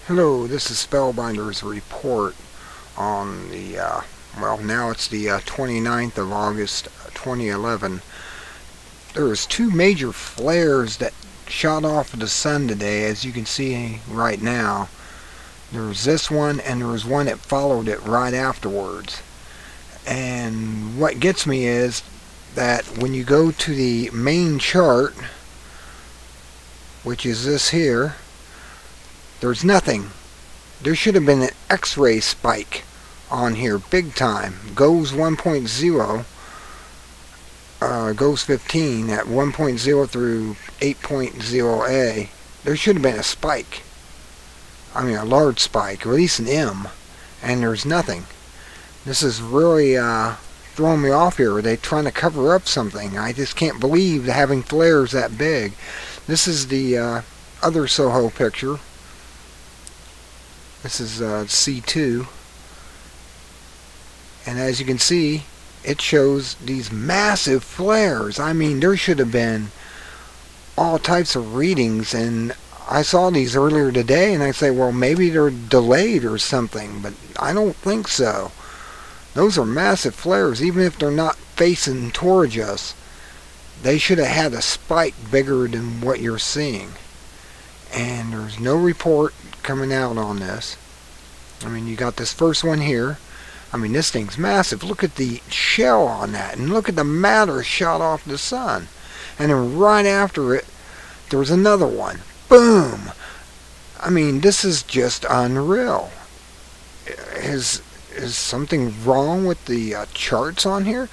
Hello, this is Spellbinder's report on the, well, now it's the 29th of August 2011. There was two major flares that shot off of the sun today, as you can see right now. There was this one, and there was one that followed it right afterwards. And what gets me is that when you go to the main chart, which is this here, there's nothing. There should have been an X-ray spike on here, big time. Goes 1.0, goes 15 at 1.0 through 8.0A. There should have been a spike. I mean, a large spike, or at least an M. And there's nothing. This is really throwing me off here. Are they trying to cover up something? I just can't believe having flares that big. This is the other Soho picture. This is C2, and as you can see, it shows these massive flares. I mean, there should have been all types of readings, and I saw these earlier today, and I say, well, maybe they're delayed or something, but I don't think so. Those are massive flares. Even if they're not facing towards us, they should have had a spike bigger than what you're seeing. And there's no report coming out on this. I mean, you got this first one here. I mean, this thing's massive. Look at the shell on that, and look at the matter shot off the sun. And then right after it, there was another one. Boom! I mean, this is just unreal. Is something wrong with the charts on here?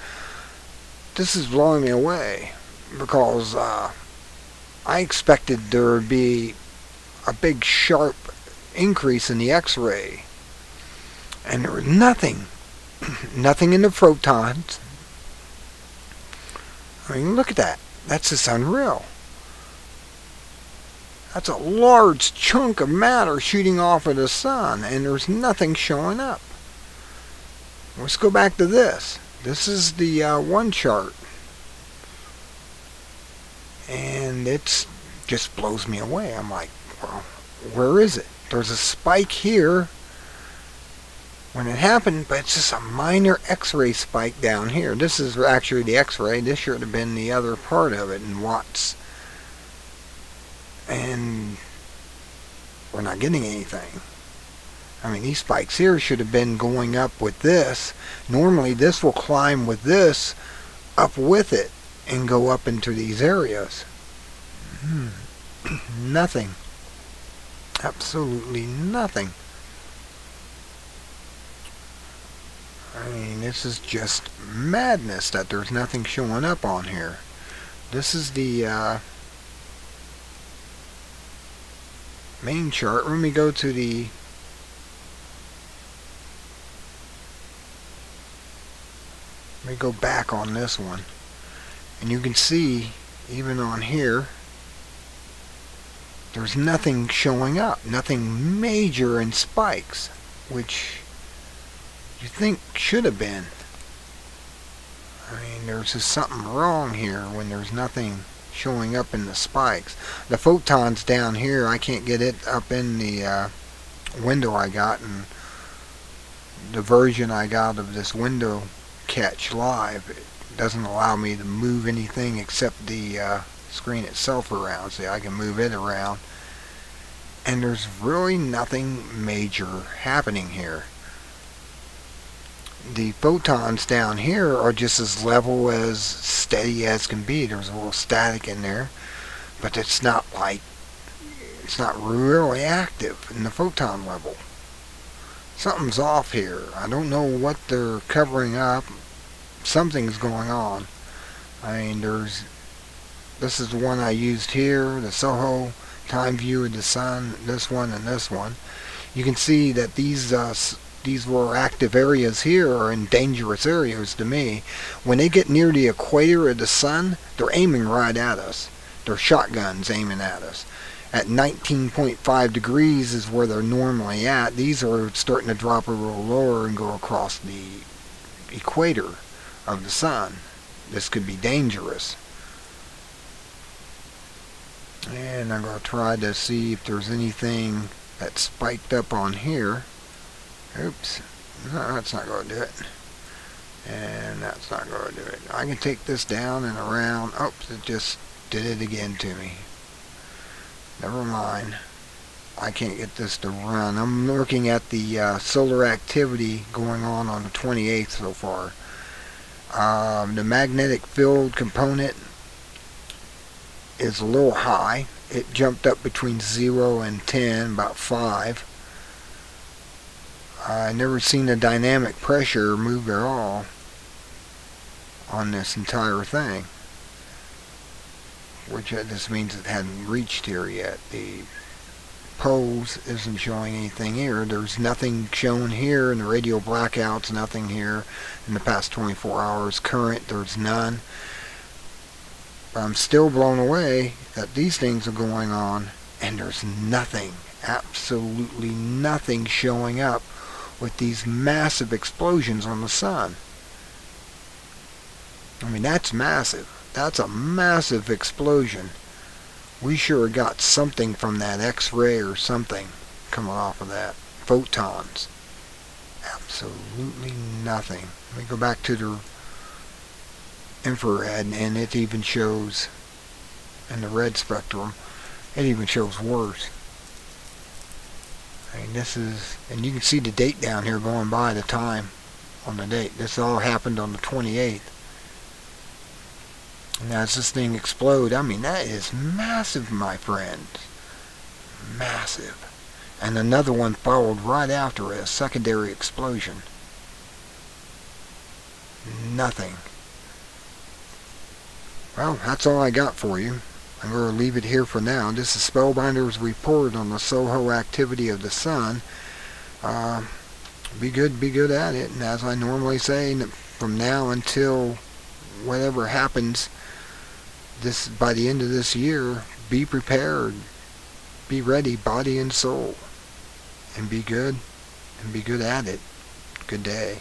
This is blowing me away, because I expected there would be a big sharp increase in the X-ray, and there was nothing. Nothing in the photons. I mean, look at that. That's just unreal. That's a large chunk of matter shooting off of the sun, and there's nothing showing up. Let's go back to this. This is the one chart, and it just blows me away. I'm like, well, where is it? There's a spike here when it happened, but it's just a minor X-ray spike down here. This is actually the X-ray. This should have been the other part of it in watts. And we're not getting anything. I mean, these spikes here should have been going up with this. Normally this will climb with this up with it and go up into these areas. Nothing. Absolutely nothing. I mean, this is just madness that there's nothing showing up on here. This is the main chart. Let me go to the let me go back on this one, and you can see even on here there's nothing showing up, nothing major in spikes, which you think should have been. I mean, there's just something wrong here when there's nothing showing up in the spikes. The photons down here, I can't get it up in the window I got, and the version I got of this window catch live, it doesn't allow me to move anything except the screen itself around. See, I can move it around, and there's really nothing major happening here. The photons down here are just as level, as steady as can be. There's a little static in there, but it's not like, it's not really active in the photon level. Something's off here. I don't know what they're covering up. Something's going on. I mean, this is the one I used here, the Soho time view of the sun, this one and this one. You can see that these were active areas here are in dangerous areas to me. When they get near the equator of the sun, they're aiming right at us. They're shotguns aiming at us. At 19.5 degrees is where they're normally at. These are starting to drop a little lower and go across the equator of the sun. This could be dangerous. And I'm going to try to see if there's anything that spiked up on here. Oops. No, that's not going to do it. And that's not going to do it. I can take this down and around. Oops, it just did it again to me. Never mind. I can't get this to run. I'm looking at the solar activity going on the 28th so far. The magnetic field component is a little high. It jumped up between 0 and 10, about 5. I've never seen the dynamic pressure move at all on this entire thing, which this means it hadn't reached here yet. The poles isn't showing anything here. There's nothing shown here in the radio blackouts, nothing here in the past 24 hours. Current, there's none. But I'm still blown away that these things are going on and there's nothing, absolutely nothing showing up with these massive explosions on the sun. I mean, that's massive. That's a massive explosion. We sure got something from that X-ray or something coming off of that. Photons. Absolutely nothing. Let me go back to the infrared, and it even shows in the red spectrum, it even shows worse. I mean, this is, and you can see the date down here going by, the time on the date. This all happened on the 28th. And as this thing explode, I mean, that is massive, my friends. Massive. And another one followed right after it, a secondary explosion. Nothing. Well, that's all I got for you. I'm going to leave it here for now. This is Spellbinder's report on the SOHO activity of the sun. Be good at it. And as I normally say, from now until whatever happens by the end of this year, be prepared. Be ready, body and soul. And be good at it. Good day.